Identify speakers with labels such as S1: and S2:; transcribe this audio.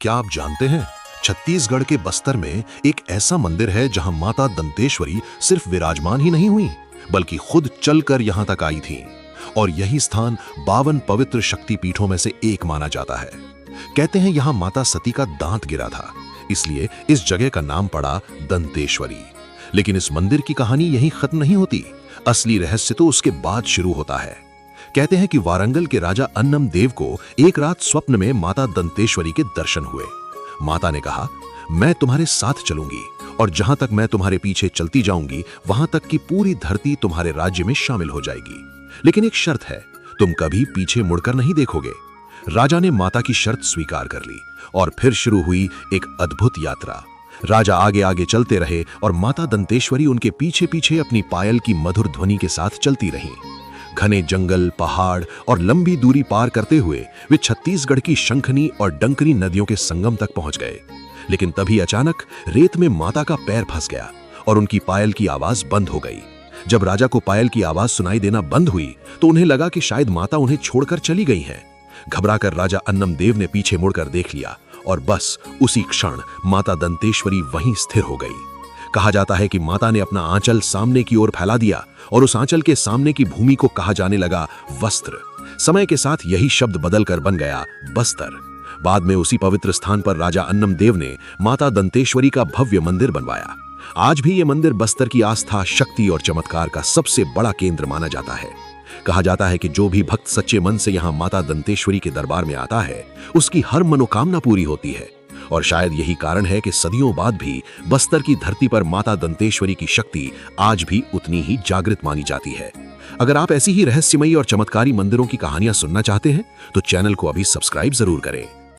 S1: क्या आप जानते हैं, छत्तीसगढ़ के बस्तर में एक ऐसा मंदिर है जहां माता दंतेश्वरी सिर्फ विराजमान ही नहीं हुई, बल्कि खुद चलकर यहां तक आई थीं। और यही स्थान 52 पवित्र शक्तिपीठों में से एक माना जाता है। कहते हैं यहां माता सती का दांत गिरा था, इसलिए इस जगह का नाम पड़ा दंतेश्वरी। लेकिन इस मंदिर की कहानी यहीं खत्म नहीं होती। असली रहस्य तो उसके बाद शुरू होता है। कहते हैं कि वारंगल के राजा अन्नम देव को एक रात स्वप्न में माता दंतेश्वरी के दर्शन हुए। माता ने कहा, मैं तुम्हारे साथ चलूंगी और जहां तक मैं तुम्हारे पीछे चलती जाऊंगी वहां तक की पूरी धरती तुम्हारे राज्य में शामिल हो जाएगी। लेकिन एक शर्त है, तुम कभी पीछे मुड़कर नहीं देखोगे। राजा ने माता की शर्त स्वीकार कर ली और फिर शुरू हुई एक अद्भुत यात्रा। राजा आगे आगे चलते रहे और माता दंतेश्वरी उनके पीछे पीछे अपनी पायल की मधुर ध्वनि के साथ चलती रहीं। घने जंगल, पहाड़ और लंबी दूरी पार करते हुए वे छत्तीसगढ़ की शंखनी और डंकनी नदियों के संगम तक पहुंच गए। लेकिन तभी अचानक रेत में माता का पैर फंस गया और उनकी पायल की आवाज बंद हो गई। जब राजा को पायल की आवाज सुनाई देना बंद हुई तो उन्हें लगा कि शायद माता उन्हें छोड़कर चली गई हैं। घबराकर राजा अन्नम देव ने पीछे मुड़कर देख लिया और बस उसी क्षण माता दंतेश्वरी वहीं स्थिर हो गई। कहा जाता है कि माता ने अपना आंचल सामने की ओर फैला दिया और उस आंचल के सामने की भूमि को कहा जाने लगा वस्त्र। समय के साथ यही शब्द बदलकर बन गया बस्तर। बाद में उसी पवित्र स्थान पर राजा अन्नम देव ने माता दंतेश्वरी का भव्य मंदिर बनवाया। आज भी ये मंदिर बस्तर की आस्था, शक्ति और चमत्कार का सबसे बड़ा केंद्र माना जाता है। कहा जाता है कि जो भी भक्त सच्चे मन से यहाँ माता दंतेश्वरी के दरबार में आता है, उसकी हर मनोकामना पूरी होती है। और शायद यही कारण है कि सदियों बाद भी बस्तर की धरती पर माता दंतेश्वरी की शक्ति आज भी उतनी ही जागृत मानी जाती है। अगर आप ऐसी ही रहस्यमयी और चमत्कारी मंदिरों की कहानियां सुनना चाहते हैं तो चैनल को अभी सब्सक्राइब जरूर करें।